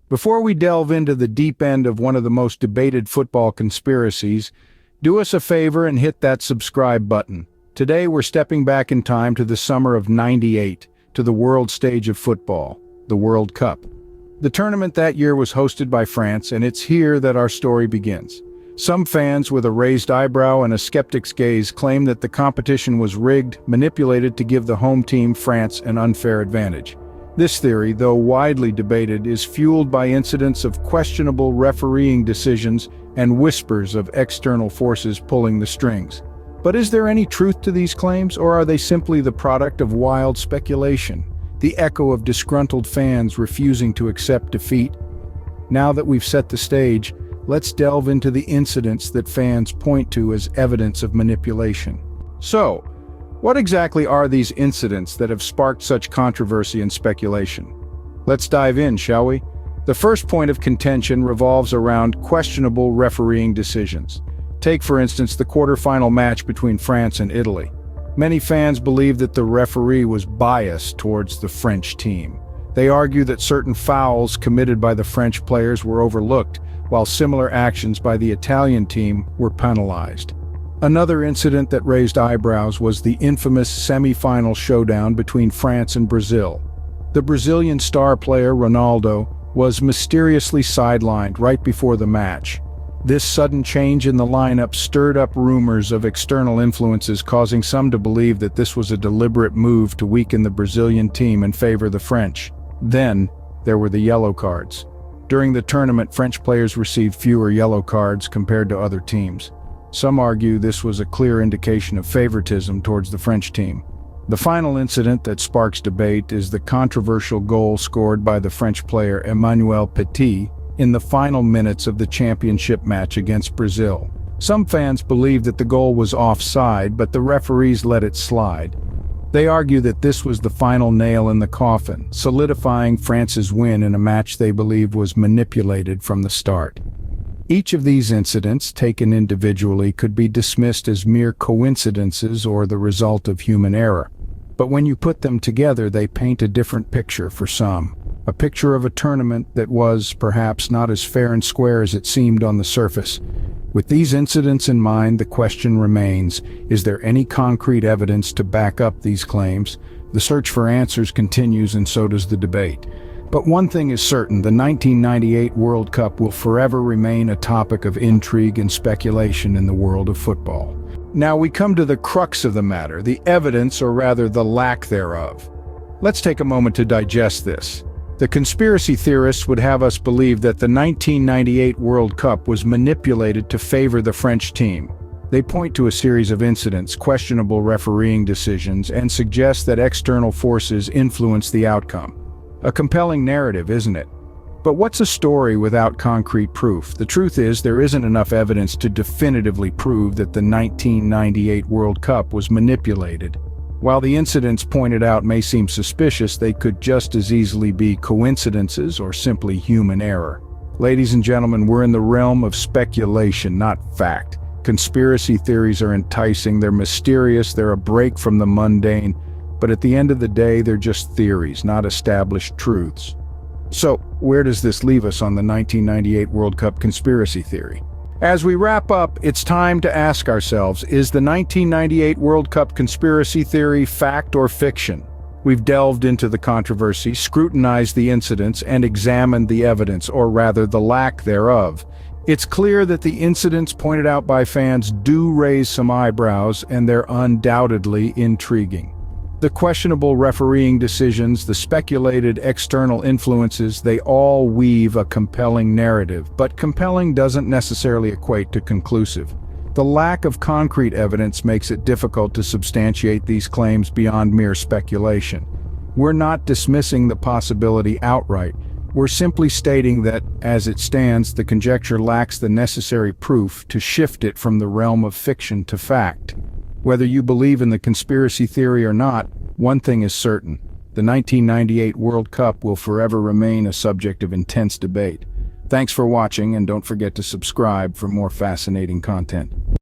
Before we delve into the deep end of one of the most debated football conspiracies, do us a favor and hit that subscribe button. Today we're stepping back in time to the summer of '98, to the world stage of football, the World Cup. The tournament that year was hosted by France, and it's here that our story begins. Some fans with a raised eyebrow and a skeptic's gaze claim that the competition was rigged, manipulated to give the home team, France, an unfair advantage. This theory, though widely debated, is fueled by incidents of questionable refereeing decisions and whispers of external forces pulling the strings. But is there any truth to these claims, or are they simply the product of wild speculation, the echo of disgruntled fans refusing to accept defeat? Now that we've set the stage, let's delve into the incidents that fans point to as evidence of manipulation. So, what exactly are these incidents that have sparked such controversy and speculation? Let's dive in, shall we? The first point of contention revolves around questionable refereeing decisions. Take, for instance, the quarterfinal match between France and Italy. Many fans believe that the referee was biased towards the French team. They argue that certain fouls committed by the French players were overlooked, while similar actions by the Italian team were penalized. Another incident that raised eyebrows was the infamous semi-final showdown between France and Brazil. The Brazilian star player Ronaldo was mysteriously sidelined right before the match. This sudden change in the lineup stirred up rumors of external influences, causing some to believe that this was a deliberate move to weaken the Brazilian team and favor the French. Then, there were the yellow cards. During the tournament, French players received fewer yellow cards compared to other teams. Some argue this was a clear indication of favoritism towards the French team. The final incident that sparks debate is the controversial goal scored by the French player Emmanuel Petit in the final minutes of the championship match against Brazil. Some fans believe that the goal was offside, but the referees let it slide. They argue that this was the final nail in the coffin, solidifying France's win in a match they believe was manipulated from the start. Each of these incidents, taken individually, could be dismissed as mere coincidences or the result of human error. But when you put them together, they paint a different picture for some. A picture of a tournament that was, perhaps, not as fair and square as it seemed on the surface. With these incidents in mind, the question remains, is there any concrete evidence to back up these claims? The search for answers continues, and so does the debate. But one thing is certain, the 1998 World Cup will forever remain a topic of intrigue and speculation in the world of football. Now we come to the crux of the matter, the evidence, or rather the lack thereof. Let's take a moment to digest this. The conspiracy theorists would have us believe that the 1998 World Cup was manipulated to favor the French team. They point to a series of incidents, questionable refereeing decisions, and suggest that external forces influenced the outcome. A compelling narrative, isn't it? But what's a story without concrete proof? The truth is, there isn't enough evidence to definitively prove that the 1998 World Cup was manipulated. While the incidents pointed out may seem suspicious, they could just as easily be coincidences or simply human error. Ladies and gentlemen, we're in the realm of speculation, not fact. Conspiracy theories are enticing, they're mysterious, they're a break from the mundane, but at the end of the day, they're just theories, not established truths. So, where does this leave us on the 1998 World Cup conspiracy theory? As we wrap up, it's time to ask ourselves, is the 1998 World Cup conspiracy theory fact or fiction? We've delved into the controversy, scrutinized the incidents, and examined the evidence, or rather the lack thereof. It's clear that the incidents pointed out by fans do raise some eyebrows, and they're undoubtedly intriguing. The questionable refereeing decisions, the speculated external influences, they all weave a compelling narrative, but compelling doesn't necessarily equate to conclusive. The lack of concrete evidence makes it difficult to substantiate these claims beyond mere speculation. We're not dismissing the possibility outright. We're simply stating that, as it stands, the conjecture lacks the necessary proof to shift it from the realm of fiction to fact. Whether you believe in the conspiracy theory or not, one thing is certain. The 1998 World Cup will forever remain a subject of intense debate. Thanks for watching, and don't forget to subscribe for more fascinating content.